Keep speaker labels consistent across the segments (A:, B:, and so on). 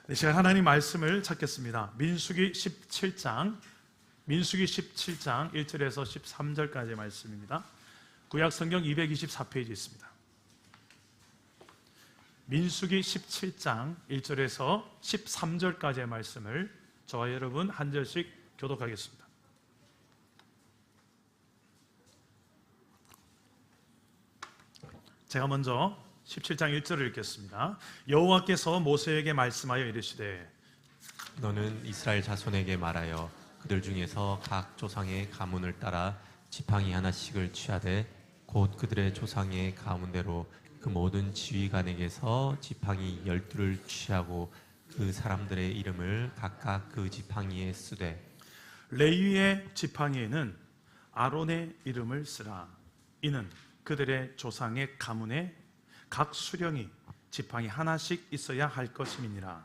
A: 네, 제가 하나님 말씀을 찾겠습니다. 민수기 17장 1절에서 13절까지의 말씀입니다. 구약 성경 224페이지 있습니다. 민수기 17장 1절에서 13절까지의 말씀을 저와 여러분 한 절씩 교독하겠습니다. 제가 먼저 17장 1절을 읽겠습니다. 여호와께서 모세에게 말씀하여 이르시되
B: 너는 이스라엘 자손에게 말하여 그들 중에서 각 조상의 가문을 따라 지팡이 하나씩을 취하되 곧 그들의 조상의 가문대로 그 모든 지휘관에게서 지팡이 12를 취하고 그 사람들의 이름을 각각 그 지팡이에 쓰되
A: 레위의 지팡이에는 아론의 이름을 쓰라. 이는 그들의 조상의 가문에 각 수령이 지팡이 하나씩 있어야 할 것임이니라.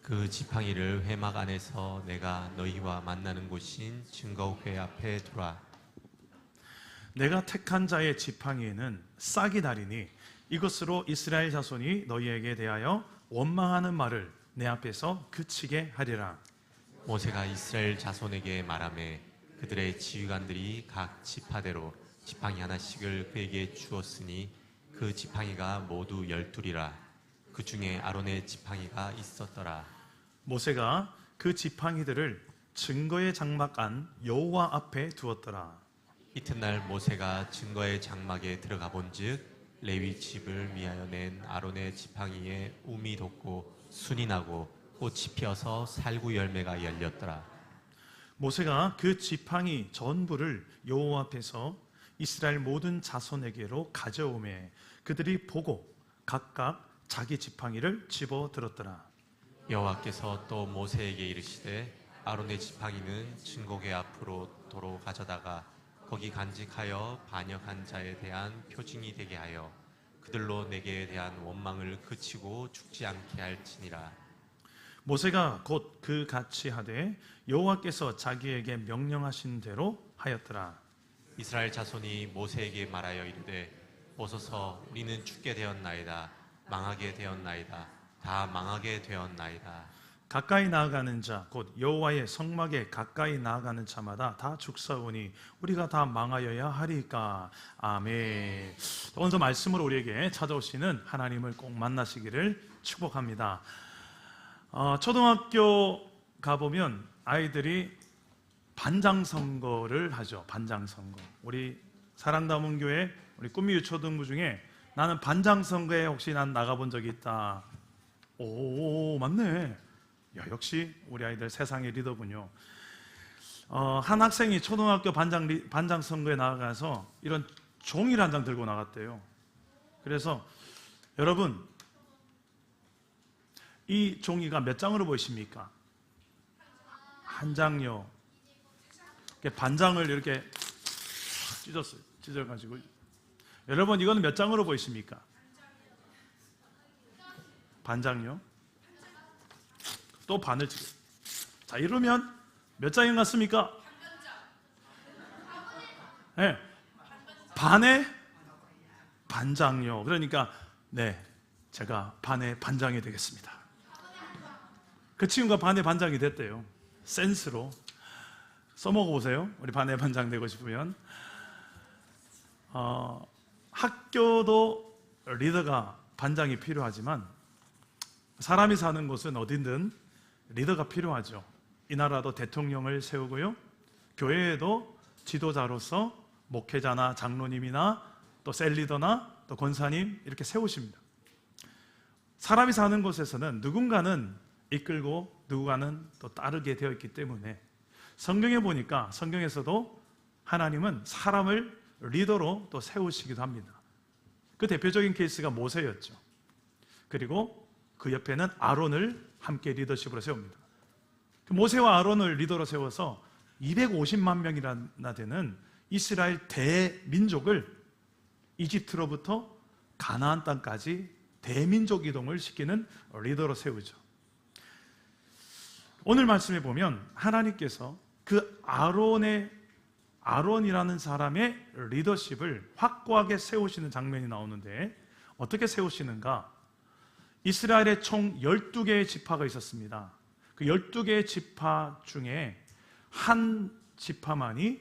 B: 그 지팡이를 회막 안에서 내가 너희와 만나는 곳인 증거회 앞에 두라.
A: 내가 택한 자의 지팡이에는 싹이 나리니 이것으로 이스라엘 자손이 너희에게 대하여 원망하는 말을 내 앞에서 그치게 하리라.
B: 모세가 이스라엘 자손에게 말하매 그들의 지휘관들이 각 지파대로 지팡이 하나씩을 그에게 주었으니 그 지팡이가 모두 12이라. 그 중에 아론의 지팡이가 있었더라.
A: 모세가 그 지팡이들을 증거의 장막 안 여호와 앞에 두었더라.
B: 이튿날 모세가 증거의 장막에 들어가 본즉 레위 집을 위하여 낸 아론의 지팡이에 움이 돋고 순이 나고 꽃이 피어서 살구 열매가 열렸더라.
A: 모세가 그 지팡이 전부를 여호와 앞에서 이스라엘 모든 자손에게로 가져오매 그들이 보고 각각 자기 지팡이를 집어 들었더라.
B: 여호와께서 또 모세에게 이르시되 아론의 지팡이는 증거궤 앞으로 도로 가져다가 거기 간직하여 반역한 자에 대한 표징이 되게 하여 그들로 내게 대한 원망을 그치고 죽지 않게 할지니라.
A: 모세가 곧 그 같이 하되 여호와께서 자기에게 명령하신 대로 하였더라.
B: 이스라엘 자손이 모세에게 말하여 이르되 오소서 우리는 죽게 되었나이다. 망하게 되었나이다. 다 망하게 되었나이다.
A: 가까이 나아가는 자 곧 여호와의 성막에 가까이 나아가는 자마다 다 죽사오니 우리가 다 망하여야 하리까. 아멘. 오늘 말씀으로 우리에게 찾아오시는 하나님을 꼭 만나시기를 축복합니다. 초등학교 가보면 아이들이 반장선거를 하죠. 반장선거. 우리 사랑담은 교회 우리 꿈미 유초등부 중에 나는 반장선거에 혹시 난 나가본 적이 있다. 오, 맞네. 야, 역시 우리 아이들 세상의 리더군요. 한 학생이 초등학교 반장 선거에 나가서 이런 종이를 한 장 들고 나갔대요. 그래서 여러분 이 종이가 몇 장으로 보이십니까? 한 장요. 반장을 이렇게 찢었어요. 찢어가지고 여러분 이거는 몇 장으로 보이십니까? 반장요. 또 반을 찢어요. 자, 이러면 몇 장인 것 같습니까? 네. 반의 반장요. 그러니까 네, 제가 반의 반장이 되겠습니다. 그 친구가 반의 반장이 됐대요. 센스로. 써먹어 보세요. 우리 반의 반장 되고 싶으면. 학교도 리더가 반장이 필요하지만 사람이 사는 곳은 어딘든 리더가 필요하죠. 이 나라도 대통령을 세우고요. 교회에도 지도자로서 목회자나 장로님이나 또 셀리더나 또 권사님 이렇게 세우십니다. 사람이 사는 곳에서는 누군가는 이끌고 누군가는 또 따르게 되어 있기 때문에 성경에 보니까 성경에서도 하나님은 사람을 리더로 또 세우시기도 합니다. 그 대표적인 케이스가 모세였죠. 그리고 그 옆에는 아론을 함께 리더십으로 세웁니다. 모세와 아론을 리더로 세워서 250만 명이나 되는 이스라엘 대민족을 이집트로부터 가나안 땅까지 대민족 이동을 시키는 리더로 세우죠. 오늘 말씀에 보면 하나님께서 그 아론이라는 사람의 리더십을 확고하게 세우시는 장면이 나오는데 어떻게 세우시는가? 이스라엘에 총 12개의 지파가 있었습니다. 그 12개의 지파 중에 한 지파만이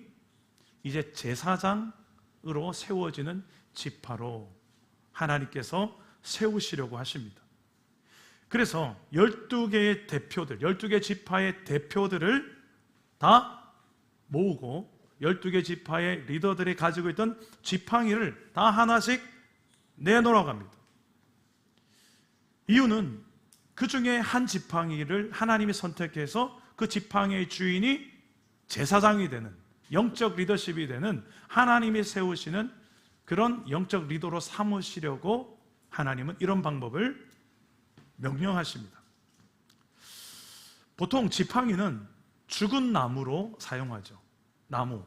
A: 이제 제사장으로 세워지는 지파로 하나님께서 세우시려고 하십니다. 그래서 12개의 대표들, 12개 지파의 대표들을 다 모으고 12개 지파의 리더들이 가지고 있던 지팡이를 다 하나씩 내놓으라고 합니다. 이유는 그 중에 한 지팡이를 하나님이 선택해서 그 지팡이의 주인이 제사장이 되는, 영적 리더십이 되는, 하나님이 세우시는 그런 영적 리더로 삼으시려고 하나님은 이런 방법을 명령하십니다. 보통 지팡이는 죽은 나무로 사용하죠. 나무.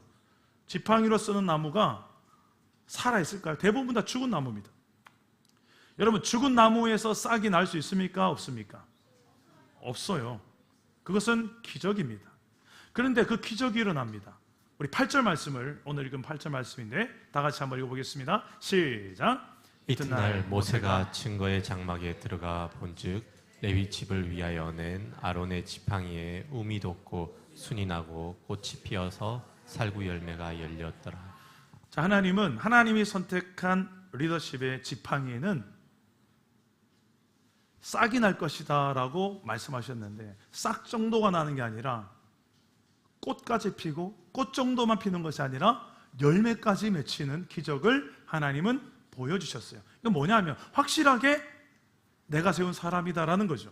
A: 지팡이로 쓰는 나무가 살아있을까요? 대부분 다 죽은 나무입니다. 여러분, 죽은 나무에서 싹이 날 수 있습니까? 없습니까? 없어요. 그것은 기적입니다. 그런데 그 기적이 일어납니다. 우리 8절 말씀을, 오늘 읽은 8절 말씀인데 다 같이 한번 읽어보겠습니다. 시작.
B: 이튿날 모세가 증거의 장막에 들어가 본즉 레위 집을 위하여 낸 아론의 지팡이에 움이 돋고 순이 나고 꽃이 피어서 살구 열매가 열렸더라.
A: 자, 하나님은 하나님이 선택한 리더십의 지팡이에는 싹이 날 것이다 라고 말씀하셨는데, 싹 정도가 나는 게 아니라 꽃까지 피고 꽃 정도만 피는 것이 아니라 열매까지 맺히는 기적을 하나님은 보여주셨어요. 이건 뭐냐면 확실하게 내가 세운 사람이다라는 거죠.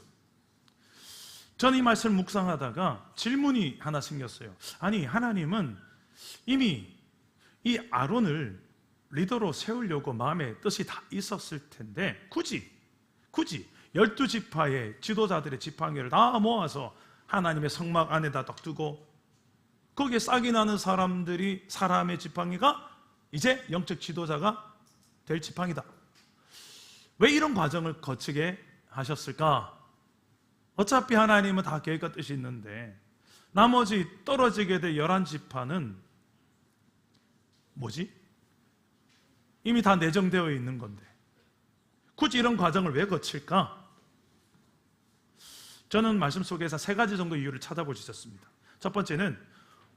A: 저는 이 말씀을 묵상하다가 질문이 하나 생겼어요. 아니, 하나님은 이미 이 아론을 리더로 세우려고 마음에 뜻이 다 있었을 텐데 굳이 12지파의 지도자들의 지팡이를 다 모아서 하나님의 성막 안에다 딱 두고 거기에 싹이 나는 사람의 지팡이가 이제 영적 지도자가 될 지팡이다. 왜 이런 과정을 거치게 하셨을까? 어차피 하나님은 다 계획과 뜻이 있는데 나머지 떨어지게 될 11지파는 뭐지? 이미 다 내정되어 있는 건데 굳이 이런 과정을 왜 거칠까? 저는 말씀 속에서 3가지 정도 이유를 찾아볼 수 있었습니다. 첫 번째는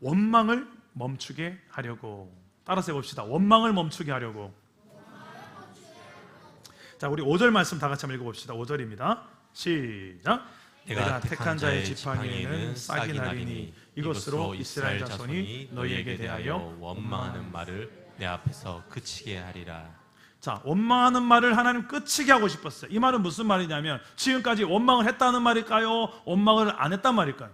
A: 원망을 멈추게 하려고. 따라서 해봅시다. 원망을 멈추게 하려고. 자, 우리 5절 말씀 다 같이 한번 읽어봅시다. 5절입니다. 시작. 내가 택한 자의 지팡이에는 싹이 나리니 이것으로 이스라엘 자손이 너희에게 대하여
B: 원망하는 말을 내 앞에서 그치게 하리라.
A: 자, 원망하는 말을 하나님 끝이게 하고 싶었어요. 이 말은 무슨 말이냐면 지금까지 원망을 했다는 말일까요? 원망을 안 했단 말일까요?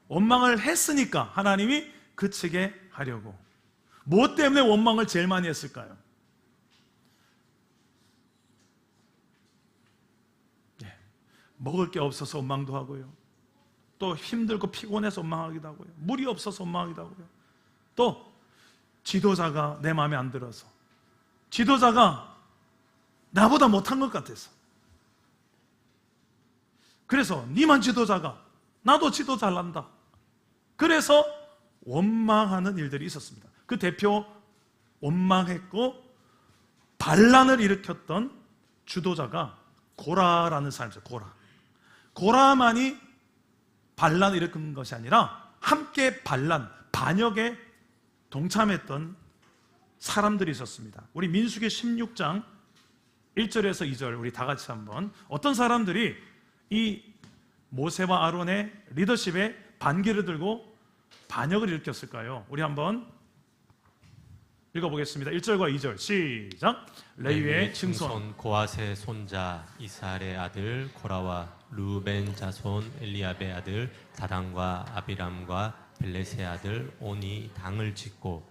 A: 원망을 했으니까 하나님이 그치게 하려고. 무엇 때문에 원망을 제일 많이 했을까요? 먹을 게 없어서 원망도 하고요. 또 힘들고 피곤해서 원망하기도 하고요. 물이 없어서 원망하기도 하고요. 또 지도자가 내 마음에 안 들어서, 지도자가 나보다 못한 것 같아서, 그래서 니만 지도자가 나도 지도 잘난다. 그래서 원망하는 일들이 있었습니다. 그 대표 원망했고 반란을 일으켰던 주도자가 고라라는 사람이죠. 고라만이 반란을 일으킨 것이 아니라 함께 반역에 동참했던 사람들이 있었습니다. 우리 민수기 16장 1절에서 2절 우리 다 같이 한번, 어떤 사람들이 이 모세와 아론의 리더십에 반기를 들고 반역을 일으켰을까요? 우리 한번 읽어보겠습니다. 1절과 2절 시작. 레위의 증손
B: 고핫의 손자 이스라엘의 아들 고라와 루벤 자손 엘리압의 아들 다단과 아비람과 벨렛의 아들 온이 당을 짓고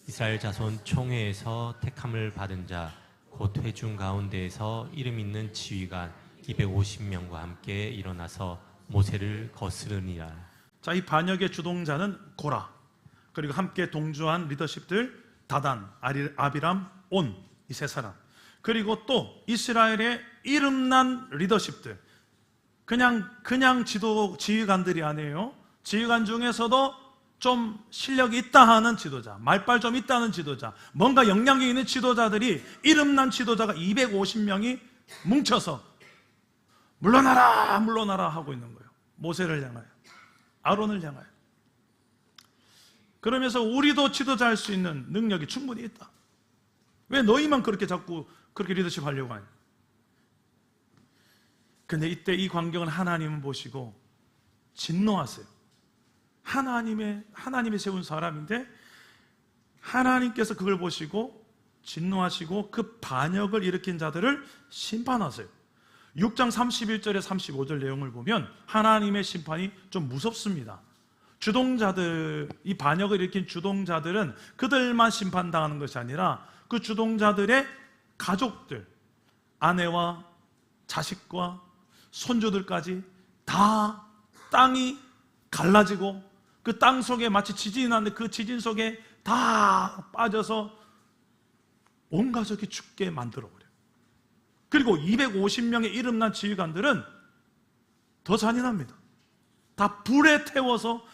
B: 이스라엘 자손 총회에서 택함을 받은 자 곧 회중 가운데에서 이름 있는 지휘관 250명과 함께 일어나서 모세를 거스르니라.
A: 자, 이 반역의 주동자는 고라, 그리고 함께 동조한 리더십들 다단, 아비람, 온, 이 세 사람, 그리고 또 이스라엘의 이름난 리더십들, 그냥 지휘관들이 아니에요. 지휘관 중에서도 좀 실력이 있다 하는 지도자, 말빨 좀 있다는 지도자, 뭔가 영향력 있는 지도자들이, 이름난 지도자가 250명이 뭉쳐서 물러나라 물러나라 하고 있는 거예요. 모세를 향하여, 아론을 향하여. 그러면서 우리도 지도자할 수 있는 능력이 충분히 있다. 왜 너희만 그렇게 자꾸 그렇게 리더십 하려고 하냐. 근데 이때 이 광경을 하나님은 보시고 진노하세요. 하나님이 세운 사람인데 하나님께서 그걸 보시고 진노하시고 그 반역을 일으킨 자들을 심판하세요. 6장 31절에 35절 내용을 보면 하나님의 심판이 좀 무섭습니다. 주동자들, 이 반역을 일으킨 주동자들은 그들만 심판당하는 것이 아니라 그 주동자들의 가족들, 아내와 자식과 손주들까지 다 땅이 갈라지고 그 땅 속에 마치 지진이 났는데 그 지진 속에 다 빠져서 온 가족이 죽게 만들어버려요. 그리고 250명의 이름난 지휘관들은 더 잔인합니다. 다 불에 태워서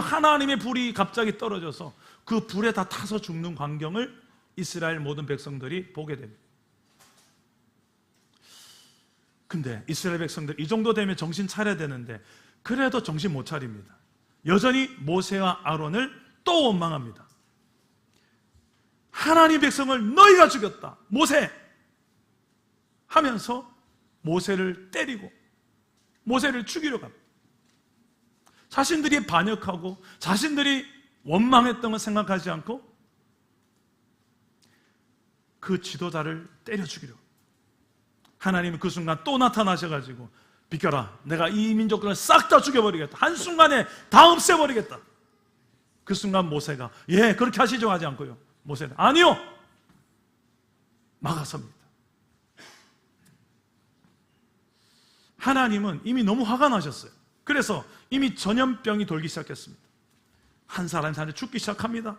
A: 하나님의 불이 갑자기 떨어져서 그 불에 다 타서 죽는 광경을 이스라엘 모든 백성들이 보게 됩니다. 근데 이스라엘 백성들 이 정도 되면 정신 차려야 되는데 그래도 정신 못 차립니다. 여전히 모세와 아론을 또 원망합니다. 하나님 백성을 너희가 죽였다, 모세! 하면서 모세를 때리고 모세를 죽이려 갑니다. 자신들이 반역하고 자신들이 원망했던 걸 생각하지 않고 그 지도자를 때려 죽이려. 하나님은 그 순간 또 나타나셔가지고 비켜라, 내가 이 민족들을 싹 다 죽여버리겠다, 한순간에 다 없애버리겠다. 그 순간 모세가 예 그렇게 하시죠 하지 않고요, 모세는 아니요, 막아섭니다. 하나님은 이미 너무 화가 나셨어요. 그래서 이미 전염병이 돌기 시작했습니다. 한 사람이 죽기 시작합니다.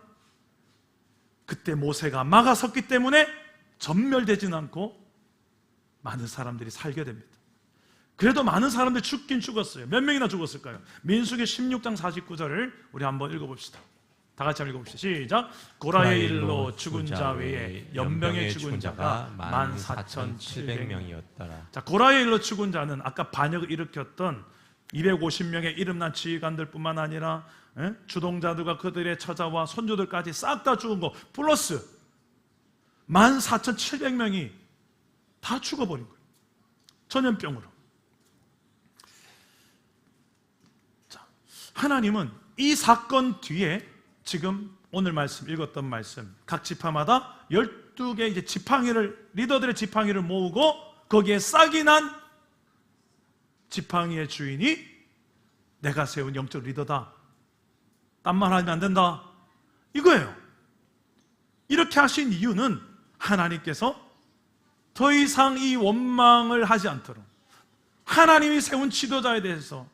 A: 그때 모세가 막아섰기 때문에 전멸되지는 않고 많은 사람들이 살게 됩니다. 그래도 많은 사람들이 죽긴 죽었어요. 몇 명이나 죽었을까요? 민수기 16장 49절을 우리 한번 읽어봅시다. 다 같이 한번 읽어봅시다. 시작. 고라의 일로 죽은 자 외에 연병에 죽은 자가 14,700명이었더라. 자, 고라의 일로 죽은 자는 아까 반역을 일으켰던 250명의 이름난 지휘관들 뿐만 아니라 주동자들과 그들의 처자와 손주들까지 싹 다 죽은 거 플러스 14,700명이 다 죽어버린 거예요. 전염병으로. 자, 하나님은 이 사건 뒤에 지금 오늘 말씀 읽었던 말씀 각 지파마다 12개 이제 지팡이를, 리더들의 지팡이를 모으고 거기에 싹이 난 지팡이의 주인이 내가 세운 영적 리더다, 딴 말 하면 안 된다, 이거예요. 이렇게 하신 이유는 하나님께서 더 이상 이 원망을 하지 않도록, 하나님이 세운 지도자에 대해서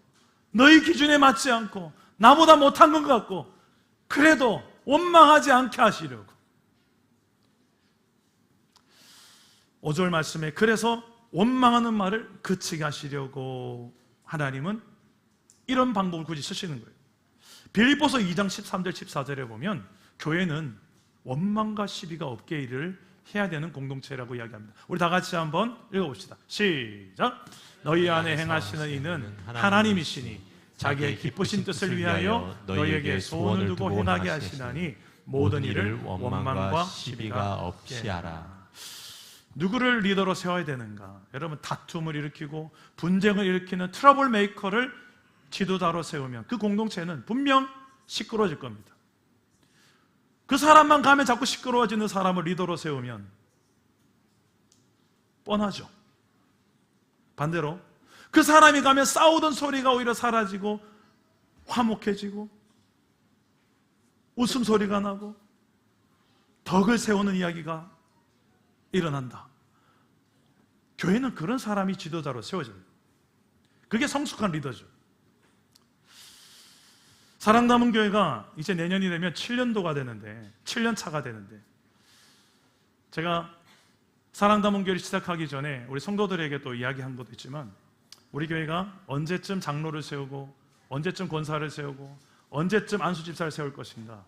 A: 너희 기준에 맞지 않고 나보다 못한 것 같고 그래도 원망하지 않게 하시려고. 5절 말씀에 그래서 원망하는 말을 그치게 하시려고 하나님은 이런 방법을 굳이 쓰시는 거예요. 빌립보서 2장 13절 14절에 보면 교회는 원망과 시비가 없게 일을 해야 되는 공동체라고 이야기합니다. 우리 다 같이 한번 읽어봅시다. 시작. 너희 안에 행하시는 이는 하나님이시니 자기의 기쁘신 뜻을 위하여 너희에게 소원을 두고 행하게 하시나니 모든 일을 원망과 시비가 없이 하라. 누구를 리더로 세워야 되는가? 여러분, 다툼을 일으키고 분쟁을 일으키는 트러블 메이커를 지도자로 세우면 그 공동체는 분명 시끄러워질 겁니다. 그 사람만 가면 자꾸 시끄러워지는 사람을 리더로 세우면 뻔하죠. 반대로 그 사람이 가면 싸우던 소리가 오히려 사라지고 화목해지고 웃음소리가 나고 덕을 세우는 이야기가 일어난다. 교회는 그런 사람이 지도자로 세워져요. 그게 성숙한 리더죠. 사랑담은 교회가 이제 내년이 되면 7년도가 되는데, 7년 차가 되는데, 제가 사랑담은 교회를 시작하기 전에 우리 성도들에게 또 이야기한 것도 있지만, 우리 교회가 언제쯤 장로를 세우고 언제쯤 권사를 세우고 언제쯤 안수집사를 세울 것인가,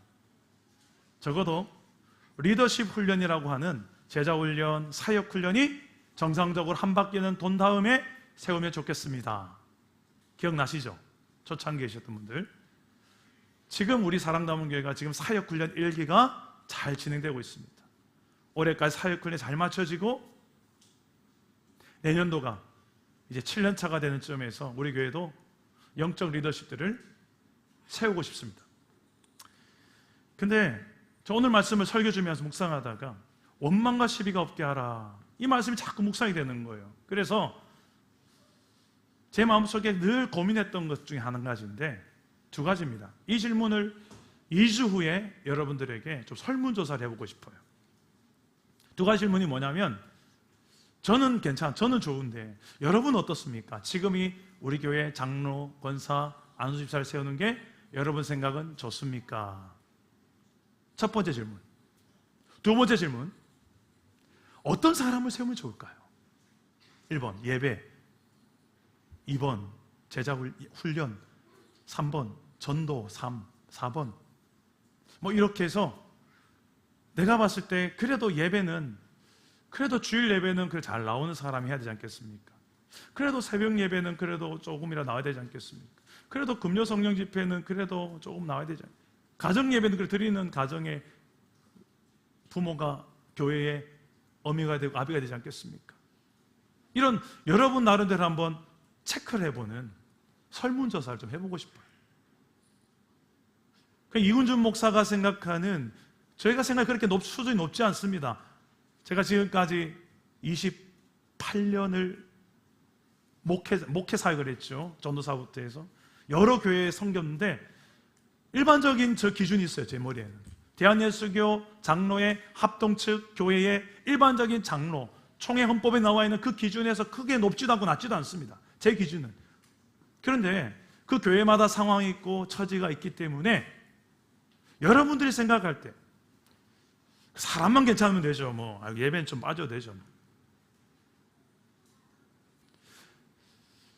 A: 적어도 리더십 훈련이라고 하는 제자 훈련, 사역 훈련이 정상적으로 한 바퀴는 돈 다음에 세우면 좋겠습니다. 기억나시죠? 초창기에 계셨던 분들. 지금 우리 사랑담원교회가 지금 사역훈련 1기가 잘 진행되고 있습니다. 올해까지 사역훈련이 잘 맞춰지고 내년도가 이제 7년차가 되는 점에서 우리 교회도 영적 리더십들을 세우고 싶습니다. 근데 저 오늘 말씀을 설교 주면서 묵상하다가 원망과 시비가 없게 하라, 이 말씀이 자꾸 묵상이 되는 거예요. 그래서 제 마음속에 늘 고민했던 것 중에 한 가지인데, 두 가지입니다. 이 질문을 2주 후에 여러분들에게 좀 설문조사를 해보고 싶어요. 두 가지 질문이 뭐냐면, 저는 저는 좋은데 여러분 어떻습니까? 지금이 우리 교회 장로, 권사, 안수집사를 세우는 게 여러분 생각은 좋습니까? 첫 번째 질문. 두 번째 질문, 어떤 사람을 세우면 좋을까요? 1번 예배, 2번 제자 훈련, 3번 전도, 4번 이렇게 해서 내가 봤을 때 그래도 예배는, 그래도 주일 예배는 잘 나오는 사람이 해야 되지 않겠습니까? 그래도 새벽 예배는 그래도 조금이라 나와야 되지 않겠습니까? 그래도 금요 성령 집회는 그래도 조금 나와야 되지 않겠습니까? 가정 예배는 드리는 가정의 부모가 교회의 어미가 되고 아비가 되지 않겠습니까? 이런 여러분 나름대로 한번 체크를 해보는 설문조사를 좀 해보고 싶어요. 이훈준 목사가 생각하는, 저희가 생각하는 그렇게 수준이 높지 않습니다. 제가 지금까지 28년을 목회 사역을 했죠. 전도사부터 해서 여러 교회에 섬겼는데 일반적인 저 기준이 있어요. 제 머리에는 대한예수교 장로의 합동측 교회의 일반적인 장로 총회 헌법에 나와 있는 그 기준에서 크게 높지도 않고 낮지도 않습니다. 제 기준은. 그런데 그 교회마다 상황이 있고 처지가 있기 때문에 여러분들이 생각할 때 사람만 괜찮으면 되죠. 예배는 좀 빠져도 되죠.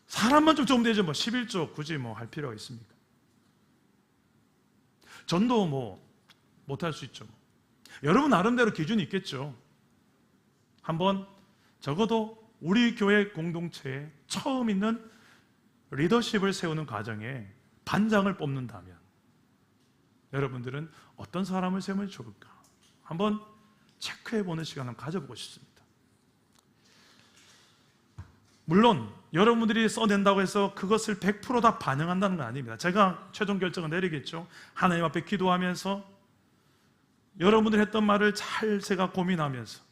A: 사람만 좀 되죠. 11조 굳이 할 필요가 있습니까? 전도 못할 수 있죠. 여러분 나름대로 기준이 있겠죠. 한번 적어도 우리 교회 공동체에 처음 있는 리더십을 세우는 과정에 반장을 뽑는다면 여러분들은 어떤 사람을 세우면 좋을까? 한번 체크해보는 시간을 가져보고 싶습니다. 물론 여러분들이 써낸다고 해서 그것을 100% 다 반영한다는 건 아닙니다. 제가 최종 결정을 내리겠죠. 하나님 앞에 기도하면서 여러분들이 했던 말을 잘 제가 고민하면서,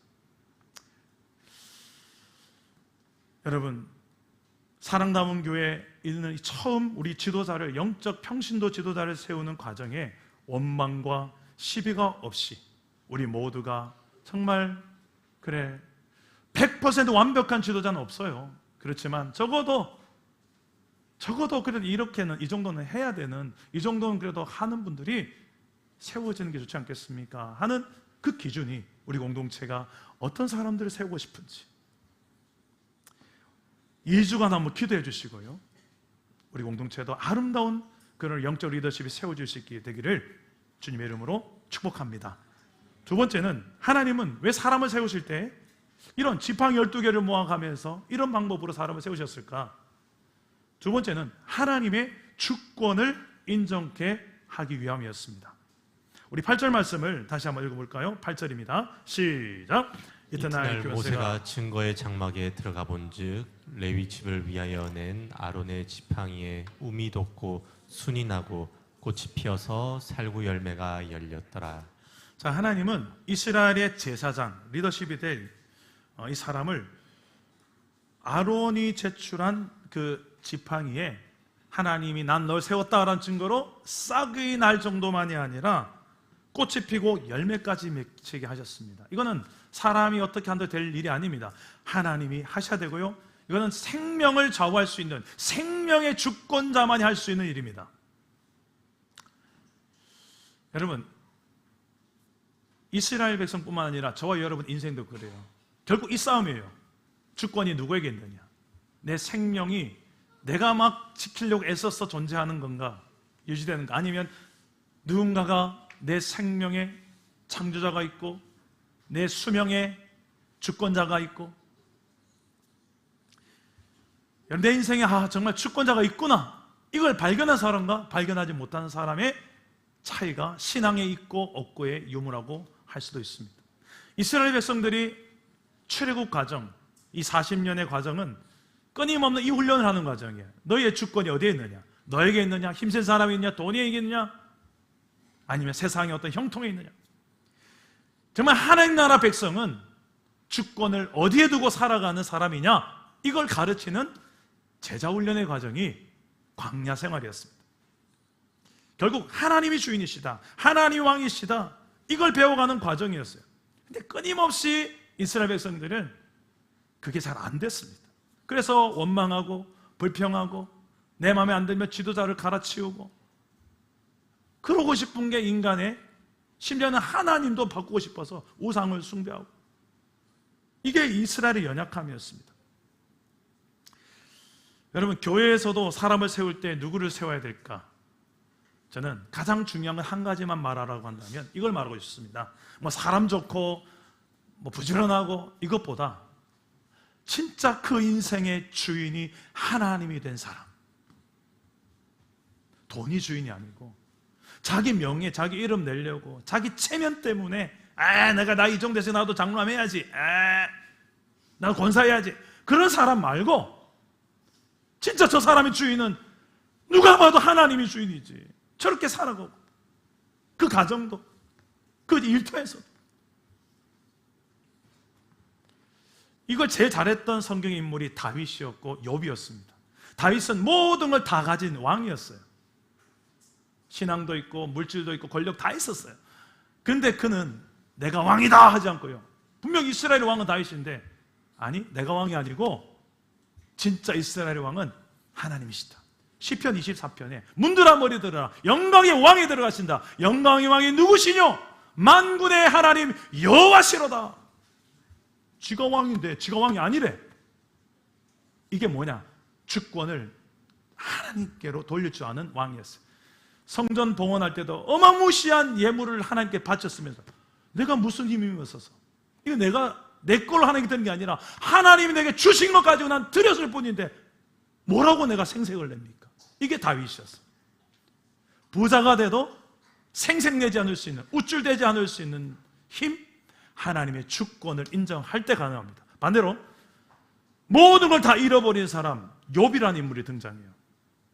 A: 여러분 사랑담은 교회에 있는 처음 우리 지도자를, 영적 평신도 지도자를 세우는 과정에 원망과 시비가 없이 우리 모두가 정말 100% 완벽한 지도자는 없어요. 그렇지만 적어도 그래도 이렇게는, 이 정도는 해야 되는, 이 정도는 그래도 하는 분들이 세워지는 게 좋지 않겠습니까? 하는 그 기준이 우리 공동체가 어떤 사람들을 세우고 싶은지 2주간 한번 기도해 주시고요. 우리 공동체도 아름다운 그런 영적 리더십이 세워질 수 있게 되기를 주님의 이름으로 축복합니다. 두 번째는, 하나님은 왜 사람을 세우실 때 이런 지팡이 12개를 모아가면서 이런 방법으로 사람을 세우셨을까? 두 번째는 하나님의 주권을 인정케 하기 위함이었습니다. 우리 8절 말씀을 다시 한번 읽어볼까요? 8절입니다. 시작.
B: 이튿날 모세가 증거의 장막에 들어가 본즉 레위 집을 위하여 낸 아론의 지팡이에 움이 돋고 순이 나고 꽃이 피어서 살구 열매가 열렸더라.
A: 자, 하나님은 이스라엘의 제사장, 리더십이 될 이 사람을 아론이 제출한 그 지팡이에 하나님이 난 널 세웠다라는 증거로 싹이 날 정도만이 아니라 꽃이 피고 열매까지 맺히게 하셨습니다. 이거는 사람이 어떻게 한다 될 일이 아닙니다. 하나님이 하셔야 되고요. 이거는 생명을 좌우할 수 있는, 생명의 주권자만이 할 수 있는 일입니다. 여러분, 이스라엘 백성뿐만 아니라 저와 여러분 인생도 그래요. 결국 이 싸움이에요. 주권이 누구에게 있느냐? 내 생명이 내가 막 지키려고 애써서 존재하는 건가? 유지되는가? 아니면 누군가가 내 생명의 창조자가 있고 내 수명의 주권자가 있고, 내 인생에 정말 주권자가 있구나, 이걸 발견한 사람과 발견하지 못하는 사람의 차이가 신앙에 있고 없고에 유무라고 할 수도 있습니다. 이스라엘 백성들이 출애굽 과정, 이 40년의 과정은 끊임없는 이 훈련을 하는 과정이에요. 너희의 주권이 어디에 있느냐? 너에게 있느냐? 힘센 사람이 있느냐? 돈이 있느냐? 아니면 세상의 어떤 형통에 있느냐? 정말 하나님 나라 백성은 주권을 어디에 두고 살아가는 사람이냐? 이걸 가르치는 제자훈련의 과정이 광야 생활이었습니다. 결국 하나님이 주인이시다, 하나님이 왕이시다, 이걸 배워가는 과정이었어요. 근데 끊임없이 이스라엘 백성들은 그게 잘 안 됐습니다. 그래서 원망하고 불평하고 내 마음에 안 들면 지도자를 갈아치우고, 그러고 싶은 게 인간의, 심지어는 하나님도 바꾸고 싶어서 우상을 숭배하고, 이게 이스라엘의 연약함이었습니다. 여러분, 교회에서도 사람을 세울 때 누구를 세워야 될까? 저는 가장 중요한 건 한 가지만 말하라고 한다면 이걸 말하고 싶습니다. 사람 좋고 부지런하고 이것보다 진짜 그 인생의 주인이 하나님이 된 사람. 돈이 주인이 아니고 자기 명예, 자기 이름 내려고 자기 체면 때문에 내가 나 이 정도 돼서 나도 장로함 해야지, 나 권사해야지, 그런 사람 말고 진짜 저 사람의 주인은 누가 봐도 하나님이 주인이지, 저렇게 살아가고 그 가정도, 그 일터에서도. 이걸 제일 잘했던 성경의 인물이 다윗이었고 욥이었습니다. 다윗은 모든 걸 다 가진 왕이었어요. 신앙도 있고 물질도 있고 권력 다 있었어요. 근데 그는 내가 왕이다 하지 않고요, 분명 이스라엘의 왕은 다윗인데, 아니, 내가 왕이 아니고 진짜 이스라엘의 왕은 하나님이시다. 시편 24편에 문들아 머리들아 영광의 왕이 들어가신다. 영광의 왕이 누구시뇨? 만군의 하나님 여호와시로다. 지가 왕인데 지가 왕이 아니래. 이게 뭐냐? 주권을 하나님께로 돌릴 줄 아는 왕이었어요. 성전 봉헌할 때도 어마무시한 예물을 하나님께 바쳤으면서 내가 무슨 힘이 있어서, 이거 내 걸로 하나님께 드는 게 아니라 하나님이 내게 주신 것 가지고 난 드렸을 뿐인데 뭐라고 내가 생색을 냅니까? 이게 다윗이었어. 부자가 돼도 생색내지 않을 수 있는, 우쭐대지 않을 수 있는 힘, 하나님의 주권을 인정할 때 가능합니다. 반대로 모든 걸 다 잃어버린 사람, 욥이라는 인물이 등장해요.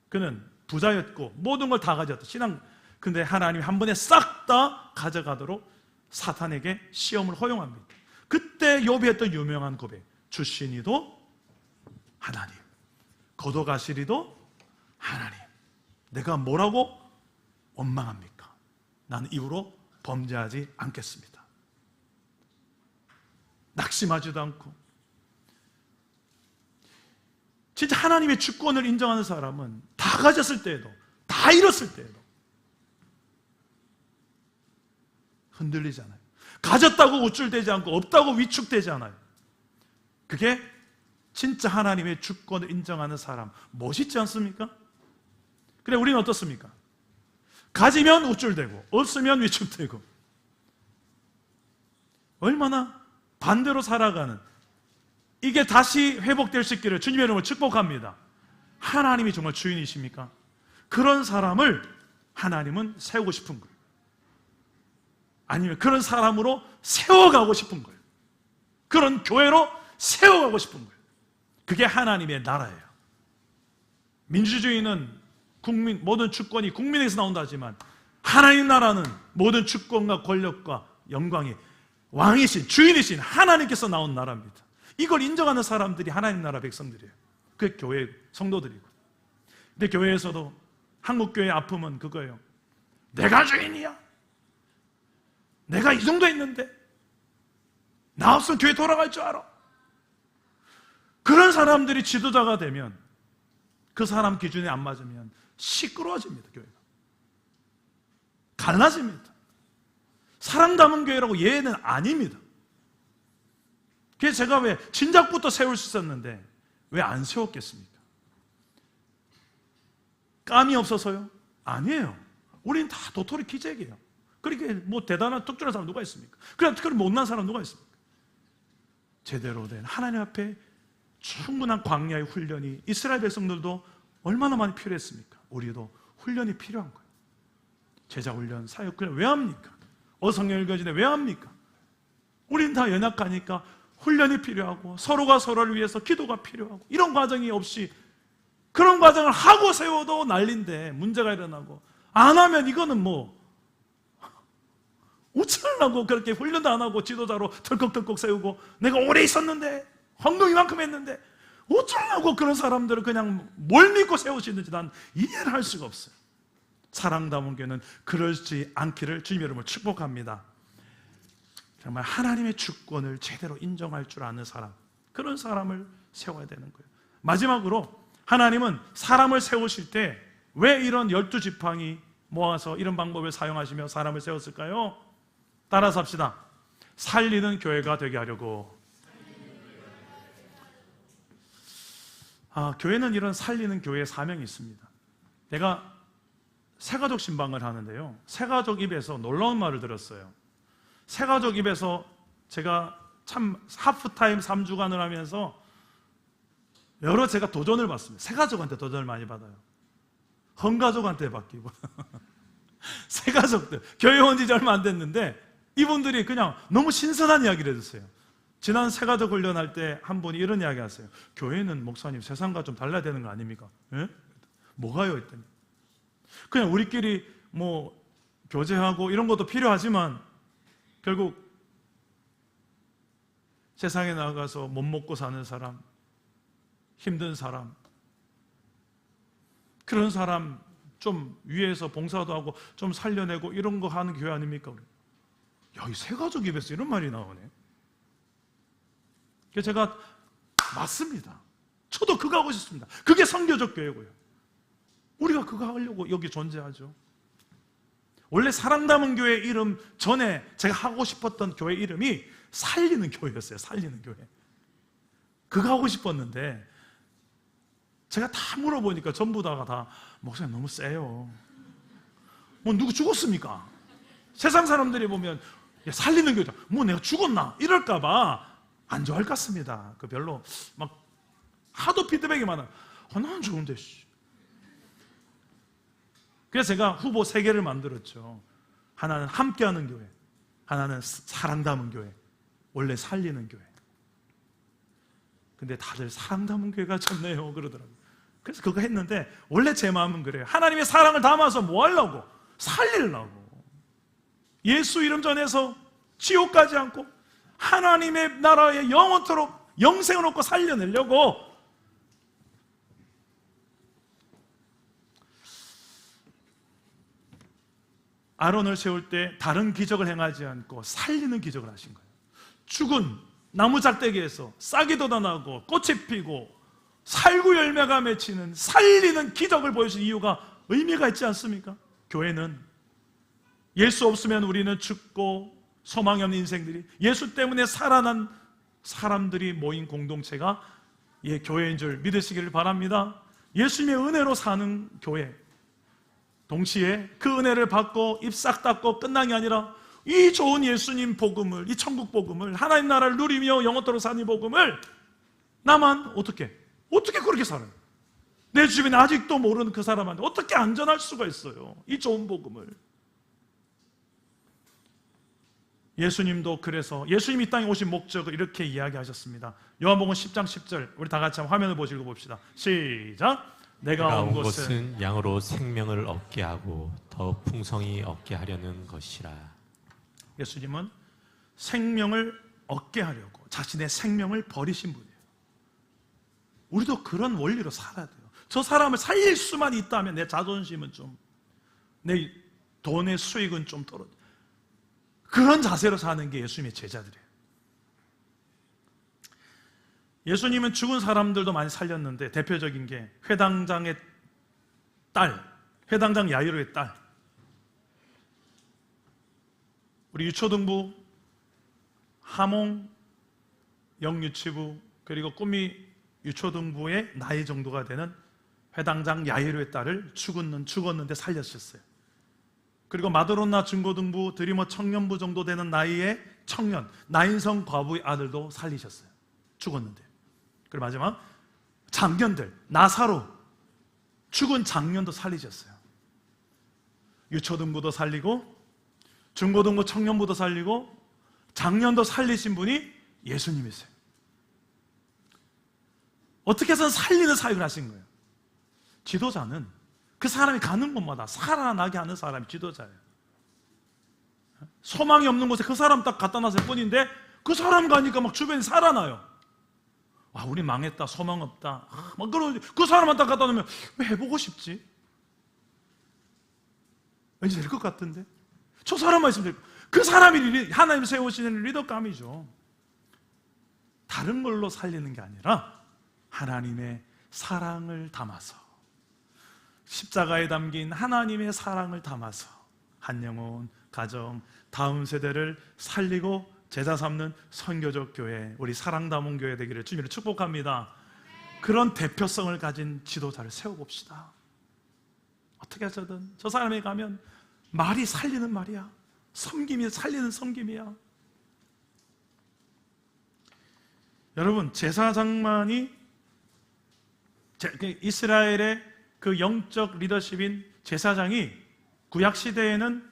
A: 그는 부자였고 모든 걸 다 가졌다, 신앙. 근데 하나님이 한 번에 싹 다 가져가도록 사탄에게 시험을 허용합니다. 그때 욥이 했던 유명한 고백, 주신이도 하나님, 거둬가시리도 하나님, 내가 뭐라고 원망합니까? 나는 이후로 범죄하지 않겠습니다. 낙심하지도 않고. 진짜 하나님의 주권을 인정하는 사람은 다 가졌을 때에도, 다 잃었을 때에도 흔들리지 않아요. 가졌다고 우쭐대지 않고 없다고 위축되지 않아요. 그게 진짜 하나님의 주권을 인정하는 사람, 멋있지 않습니까? 그래, 우리는 어떻습니까? 가지면 우쭐대고 없으면 위축되고, 얼마나 반대로 살아가는, 이게 다시 회복될 수 있기를 주님의 이름으로 축복합니다. 하나님이 정말 주인이십니까? 그런 사람을 하나님은 세우고 싶은 거예요. 아니면 그런 사람으로 세워가고 싶은 거예요. 그런 교회로 세워가고 싶은 거예요. 그게 하나님의 나라예요. 민주주의는 모든 주권이 국민에게서 나온다 하지만, 하나님 나라는 모든 주권과 권력과 영광이 왕이신, 주인이신 하나님께서 나온 나라입니다. 이걸 인정하는 사람들이 하나님 나라 백성들이에요. 그게 교회 성도들이고. 근데 교회에서도 한국교회의 아픔은 그거예요. 내가 주인이야, 내가 이 정도 있는데 나 없으면 교회 돌아갈 줄 알아. 그런 사람들이 지도자가 되면, 그 사람 기준에 안 맞으면 시끄러워집니다. 교회가 갈라집니다. 사랑 담은 교회라고 예는 아닙니다. 그래서 제가 왜 진작부터 세울 수 있었는데 왜 안 세웠겠습니까? 깜이 없어서요? 아니에요. 우리는 다 도토리 기재기예요. 그렇게 대단한 특별한 사람 누가 있습니까? 그냥 특별히 못난 사람 누가 있습니까? 제대로 된 하나님 앞에 충분한 광야의 훈련이 이스라엘 백성들도 얼마나 많이 필요했습니까? 우리도 훈련이 필요한 거예요. 제자 훈련, 사역 훈련 왜 합니까? 어성경 읽어지네 왜 합니까? 우린 다 연약하니까 훈련이 필요하고 서로가 서로를 위해서 기도가 필요하고 이런 과정이 없이 그런 과정을 하고 세워도 난리인데 문제가 일어나고 안 하면 이거는 뭐 우쭐하고 그렇게 훈련도 안 하고 지도자로 덜컥덜컥 세우고 내가 오래 있었는데 황동이만큼 했는데 어쩌려고 그런 사람들을 그냥 뭘 믿고 세우시는지 난 이해를 할 수가 없어요. 사랑다운 교회는 그러지 않기를 주님의 이름으로 축복합니다. 정말 하나님의 주권을 제대로 인정할 줄 아는 사람, 그런 사람을 세워야 되는 거예요. 마지막으로 하나님은 사람을 세우실 때 왜 이런 12지팡이 모아서 이런 방법을 사용하시며 사람을 세웠을까요? 따라서 합시다. 살리는 교회가 되게 하려고. 교회는 이런 살리는 교회의 사명이 있습니다. 내가 새가족 신방을 하는데요, 새가족 입에서 놀라운 말을 들었어요. 새가족 입에서 제가 참 하프타임 3주간을 하면서 여러 제가 도전을 받습니다. 새가족한테 도전을 많이 받아요. 헌가족한테 받기고 새가족들, 교회 온 지 얼마 안 됐는데 이분들이 그냥 너무 신선한 이야기를 해주세요. 지난 새가족 훈련할 때 한 분이 이런 이야기 하세요. 교회는 목사님 세상과 좀 달라야 되는 거 아닙니까? 예? 뭐가요? 했더니 그냥 우리끼리 뭐 교제하고 이런 것도 필요하지만 결국 세상에 나가서 못 먹고 사는 사람, 힘든 사람, 그런 사람 좀 위에서 봉사도 하고 좀 살려내고 이런 거 하는 교회 아닙니까? 야, 이 새가족 입에서 이런 말이 나오네. 그래서 제가 맞습니다. 저도 그거 하고 싶습니다. 그게 선교적 교회고요. 우리가 그거 하려고 여기 존재하죠. 원래 사랑 담은 교회 이름 전에 제가 하고 싶었던 교회 이름이 살리는 교회였어요. 살리는 교회. 그거 하고 싶었는데 제가 다 물어보니까 전부 다 목사님 너무 세요. 뭐 누구 죽었습니까? 세상 사람들이 보면 야, 살리는 교회다. 뭐 내가 죽었나? 이럴까봐 안 좋아할 것 같습니다. 그 별로 막 하도 피드백이 많아요. 나는 좋은데. 그래서 제가 후보 3개를 만들었죠. 하나는 함께하는 교회, 하나는 사랑 담은 교회, 원래 살리는 교회. 근데 다들 사랑 담은 교회가 좋네요 그러더라고요. 그래서 그거 했는데 원래 제 마음은 그래요. 하나님의 사랑을 담아서 뭐 하려고? 살리려고. 예수 이름 전해서 지옥 가지 않고 하나님의 나라에 영원토록 영생을 얻고 살려내려고. 아론을 세울 때 다른 기적을 행하지 않고 살리는 기적을 하신 거예요. 죽은 나무 작대기에서 싹이 돋아나고 꽃이 피고 살구 열매가 맺히는 살리는 기적을 보여준 이유가 의미가 있지 않습니까? 교회는 예수 없으면 우리는 죽고 소망이 없는 인생들이, 예수 때문에 살아난 사람들이 모인 공동체가 교회인 줄 믿으시기를 바랍니다. 예수님의 은혜로 사는 교회, 동시에 그 은혜를 받고 입 싹 닫고 끝난 게 아니라 이 좋은 예수님 복음을, 이 천국 복음을, 하나님 나라를 누리며 영원토록 사는 이 복음을 나만 어떻게 그렇게 살아요? 내 주변에 아직도 모르는 그 사람한테 어떻게 안전할 수가 있어요? 이 좋은 복음을. 예수님도 그래서 예수님이 이 땅에 오신 목적을 이렇게 이야기하셨습니다. 요한복음 10장 10절, 우리 다 같이 한번 화면을 보시고 봅시다. 시작. 내가 온 것은
B: 양으로 생명을 얻게 하고 더 풍성히 얻게 하려는 것이라.
A: 예수님은 생명을 얻게 하려고 자신의 생명을 버리신 분이에요. 우리도 그런 원리로 살아야 돼요. 저 사람을 살릴 수만 있다면 내 자존심은 좀, 내 돈의 수익은 좀 떨어져. 그런 자세로 사는 게 예수님의 제자들이에요. 예수님은 죽은 사람들도 많이 살렸는데 대표적인 게 회당장의 딸, 회당장 야이로의 딸, 우리 유초등부, 하몽, 영유치부, 그리고 꿈이 유초등부의 나이 정도가 되는 회당장 야이로의 딸을 죽었는데 살렸었어요. 그리고 마드론나 중고등부, 드리머 청년부 정도 되는 나이의 청년, 나인성 과부의 아들도 살리셨어요. 죽었는데. 그리고 마지막 장년들, 나사로, 죽은 장년도 살리셨어요. 유초등부도 살리고 중고등부 청년부도 살리고 장년도 살리신 분이 예수님이세요. 어떻게 해서 살리는 사역을 하신 거예요. 지도자는 그 사람이 가는 곳마다 살아나게 하는 사람이 지도자예요. 소망이 없는 곳에 그 사람 딱 갖다 놨을 뿐인데 그 사람 가니까 막 주변이 살아나요. 와, 우리 망했다, 소망 없다. 막 그 사람만 딱 갖다 놓으면 왜 해보고 싶지? 왠지 될 것 같은데? 저 사람만 있으면 그 사람이 하나님 세우시는 리더감이죠. 다른 걸로 살리는 게 아니라 하나님의 사랑을 담아서, 십자가에 담긴 하나님의 사랑을 담아서 한 영혼, 가정, 다음 세대를 살리고 제자 삼는 선교적 교회, 우리 사랑다문 교회 되기를 주님으로 축복합니다. 그런 대표성을 가진 지도자를 세워봅시다. 어떻게 하셔든 저 사람에 가면 말이 살리는 말이야, 섬김이 살리는 섬김이야. 여러분, 제사장만이 이스라엘의 그 영적 리더십인 제사장이 구약시대에는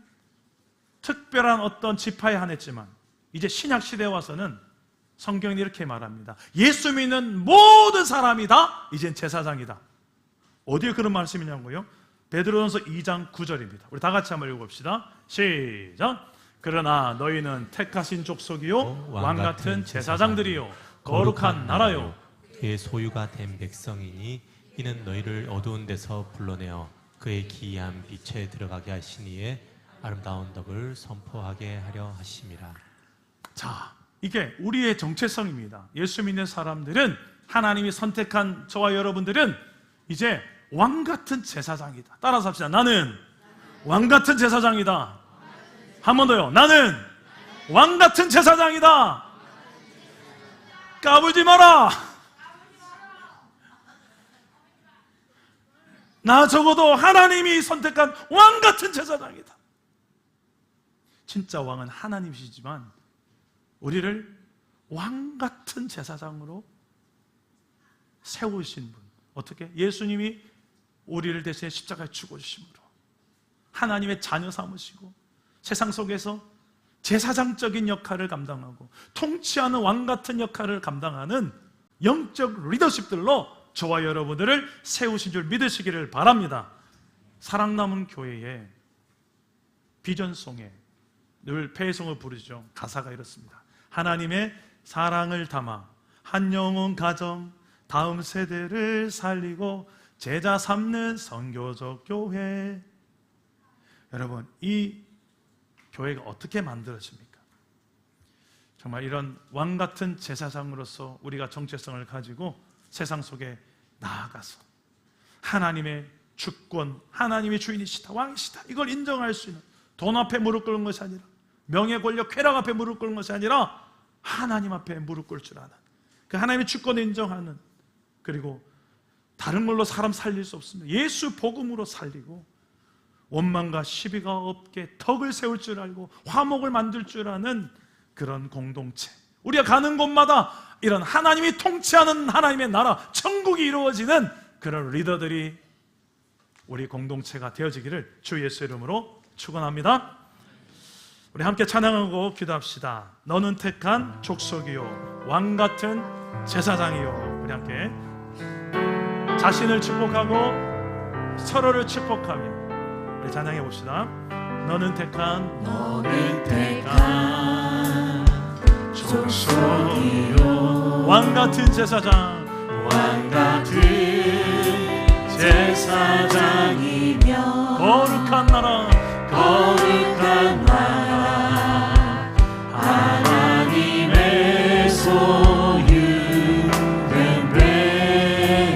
A: 특별한 어떤 지파에 한했지만 이제 신약시대에 와서는 성경이 이렇게 말합니다. 예수 믿는 모든 사람이 다 이젠 제사장이다. 어디에 그런 말씀이냐고요? 베드로전서 2장 9절입니다. 우리 다 같이 한번 읽어봅시다. 시작. 그러나 너희는 택하신 족속이요 왕같은 제사장들이요 거룩한 나라요
B: 그의 소유가 된 백성이니 이는 너희를 어두운 데서 불러내어 그의 기이한 빛에 들어가게 하시니에 아름다운 덕을 선포하게 하려 하심이라.
A: 자, 이게 우리의 정체성입니다. 예수 믿는 사람들은, 하나님이 선택한 저와 여러분들은 이제 왕같은 제사장이다. 따라서 합시다. 나는 왕같은 제사장이다. 한 번 더요. 나는 왕같은 제사장이다. 까불지 마라. 나 적어도 하나님이 선택한 왕같은 제사장이다. 진짜 왕은 하나님이시지만 우리를 왕같은 제사장으로 세우신 분. 어떻게? 예수님이 우리를 대신해 십자가에 죽으심으로 하나님의 자녀 삼으시고 세상 속에서 제사장적인 역할을 감당하고 통치하는 왕같은 역할을 감당하는 영적 리더십들로 저와 여러분들을 세우신 줄 믿으시기를 바랍니다. 사랑남은 교회의 비전송에 늘 폐송을 부르죠. 가사가 이렇습니다. 하나님의 사랑을 담아 한 영혼 가정 다음 세대를 살리고 제자 삼는 선교적 교회. 여러분, 이 교회가 어떻게 만들어집니까? 정말 이런 왕같은 제사장으로서 우리가 정체성을 가지고 세상 속에 나아가서 하나님의 주권, 하나님의 주인이시다, 왕이시다, 이걸 인정할 수 있는, 돈 앞에 무릎 꿇는 것이 아니라, 명예 권력 쾌락 앞에 무릎 꿇는 것이 아니라 하나님 앞에 무릎 꿇을 줄 아는, 그 하나님의 주권을 인정하는, 그리고 다른 걸로 사람 살릴 수 없습니다. 예수 복음으로 살리고 원망과 시비가 없게 덕을 세울 줄 알고 화목을 만들 줄 아는 그런 공동체, 우리가 가는 곳마다 이런 하나님이 통치하는 하나님의 나라, 천국이 이루어지는 그런 리더들이 우리 공동체가 되어지기를 주 예수 이름으로 축원합니다. 우리 함께 찬양하고 기도합시다. 너는 택한 족속이요 왕같은 제사장이요. 우리 함께 자신을 축복하고 서로를 축복하며 우리 찬양해 봅시다. 너는 택한 족속이요 왕같은 제사장,
C: 왕같은 제사장이며
A: 거룩한 나라,
C: 거룩한 나라, 하나님의 소유된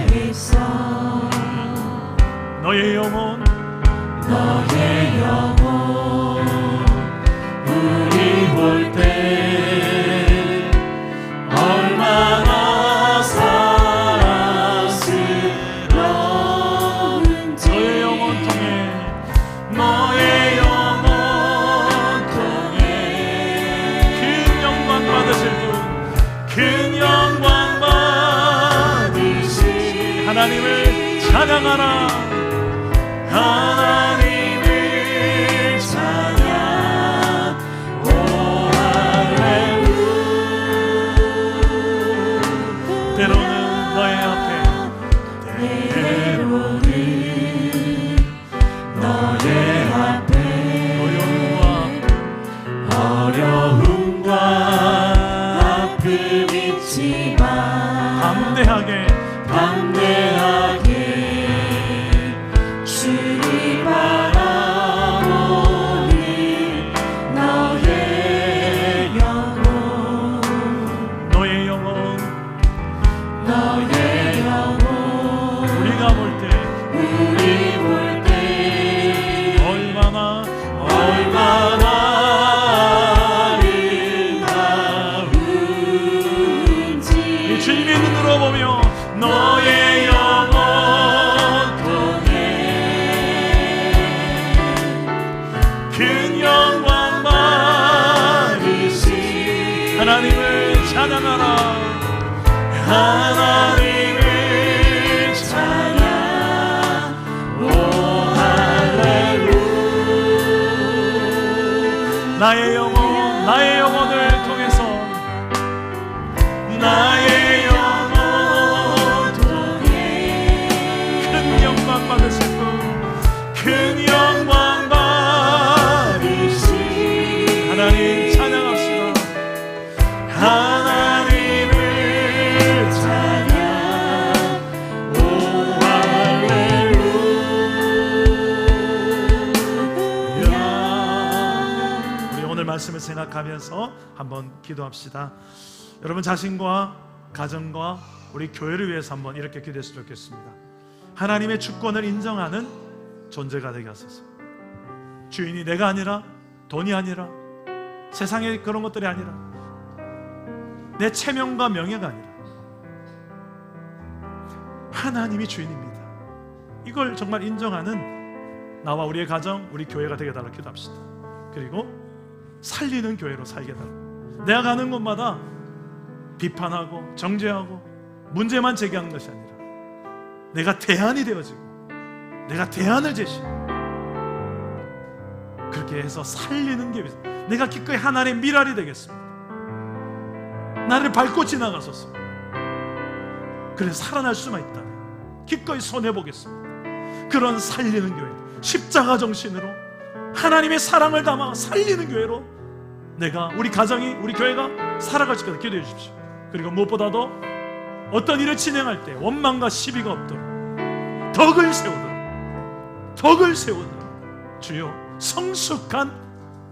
C: 백성.
A: 너의 영혼
C: 우리 볼 때 얼마나 사랑스러운지.
A: 너의 영혼 통해
C: 너의 영혼 통해
A: 큰 영광 받으실 분,
C: 큰 영광
A: 찬양하라.
C: 하나님을 찬양. 오 할렐루야.
A: 때로는 너의 앞에
C: 때로는 너의 앞에 어려움과 아픔이 있지만 담대하게 주를 바라보니 너의 영혼
A: 우리가 볼 때 얼마나
C: 아름다운지
A: 주님의 눈으로 보며
C: 너의 영혼 통해 큰 영광 받으신
A: 하나님을 찬양하라.
C: 하나님을 찬양. 오 할렐루야.
A: 나의 영혼을 통해서
C: 나의 영혼 통해
A: 큰 영광 받으실 분,
C: 큰 영광 받으신
A: 하나님 찬양합시다.
C: 하나님을 찬양. 오 할렐루야.
A: 우리 오늘 말씀을 생각하면서 한번 기도합시다. 여러분 자신과 가정과 우리 교회를 위해서 한번 이렇게 기도했으면 좋겠습니다. 하나님의 주권을 인정하는 존재가 되게 하소서. 주인이 내가 아니라, 돈이 아니라, 세상의 그런 것들이 아니라, 내 체면과 명예가 아니라 하나님이 주인입니다. 이걸 정말 인정하는 나와 우리의 가정, 우리 교회가 되게 달라고 기도합시다. 그리고 살리는 교회로 살게 달라고. 내가 가는 곳마다 비판하고 정죄하고 문제만 제기하는 것이 아니라 내가 대안이 되어지고 내가 대안을 제시하고 그렇게 해서 살리는 게 내가 기꺼이 하나님의 미랄이 되겠습니다. 나를 밟고 지나가소서. 그래서 살아날 수만 있다면 기꺼이 손해보겠습니다. 그런 살리는 교회, 십자가 정신으로 하나님의 사랑을 담아 살리는 교회로 내가, 우리 가정이, 우리 교회가 살아갈 수 있도록 기도해 주십시오. 그리고 무엇보다도 어떤 일을 진행할 때 원망과 시비가 없도록 덕을 세우도록 주여 성숙한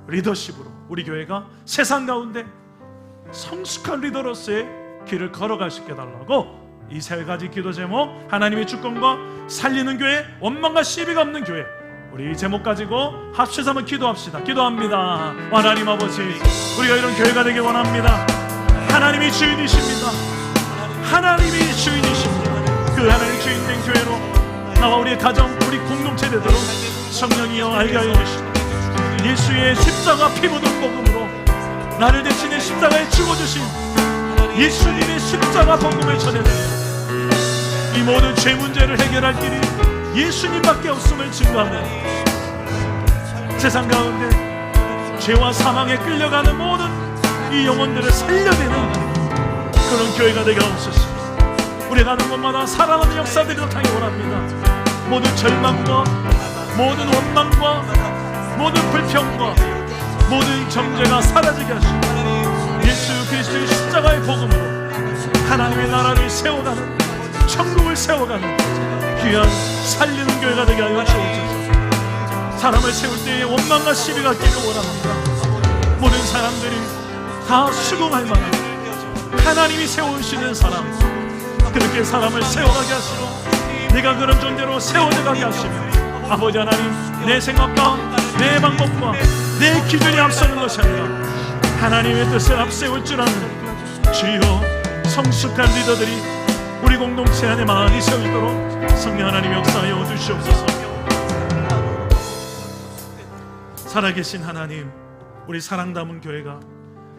A: 리더십으로 우리 교회가 세상 가운데 성숙한 리더로서의 길을 걸어갈 수 있게 달라고 이 세 가지 기도 제목, 하나님의 주권과 살리는 교회, 원망과 시비가 없는 교회, 우리 이 제목 가지고 합쳐서 한번 기도합시다. 기도합니다. 하나님 아버지, 우리가 이런 교회가 되길 원합니다. 하나님이 주인이십니다. 하나님이 주인이십니다. 그 하나님의 주인 된 교회로 나와 우리의 가정, 우리 공동체 되도록 성령이여 알게 하여 주시옵소서. 예수의 십자가 피 묻은 복음으로 나를 대신해 십자가에 죽어주신 예수님의 십자가 복음을 전해드립니다. 이 모든 죄 문제를 해결할 길이 예수님밖에 없음을 증거하며 세상 가운데 죄와 사망에 끌려가는 모든 이 영혼들을 살려내는 그런 교회가 되게 하옵소서. 우리가 가는 곳마다 살아나는 역사들이 나타나기 원합니다. 모든 절망과 모든 원망과 모든 불평과 모든 정죄가 사라지게 하시고 예수 그리스도의 십자가의 복음으로 하나님의 나라를 세워가는, 천국을 세워가는 귀한 살리는 교회가 되게 하여 주옵소서. 사람을 세울 때에 원망과 시비가 끼를 원합니다. 모든 사람들이 다 수긍할 만한 하나님이 세우시는 사람, 그렇게 사람을 세워가게 하시고 내가 그런 존재로 세워져 가게 하시며 아버지 하나님, 내 생각과 내 방법과 내 기준이 앞서는 것이 아니라 하나님의 뜻을 앞세울 줄 아는 주여 성숙한 리더들이 우리 공동체 안에 많이 세우도록 성령 하나님 역사하여 주시옵소서. 살아계신 하나님, 우리 사랑 담은 교회가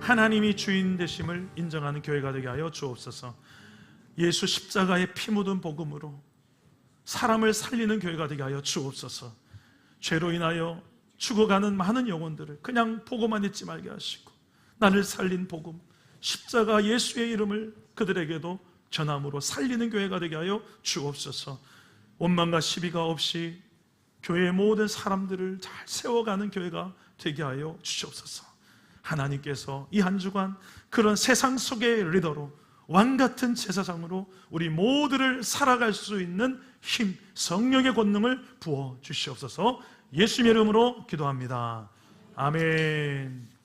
A: 하나님이 주인 되심을 인정하는 교회가 되게 하여 주옵소서. 예수 십자가의 피 묻은 복음으로 사람을 살리는 교회가 되게 하여 주옵소서. 죄로 인하여 죽어가는 많은 영혼들을 그냥 보고만 있지 말게 하시고, 나를 살린 복음, 십자가 예수의 이름을 그들에게도 전함으로 살리는 교회가 되게 하여 주옵소서. 원망과 시비가 없이 교회의 모든 사람들을 잘 세워가는 교회가 되게 하여 주시옵소서. 하나님께서 이 한 주간 그런 세상 속의 리더로, 왕같은 제사장으로 우리 모두를 살아갈 수 있는 힘, 성령의 권능을 부어 주시옵소서. 예수님의 이름으로 기도합니다. 아멘.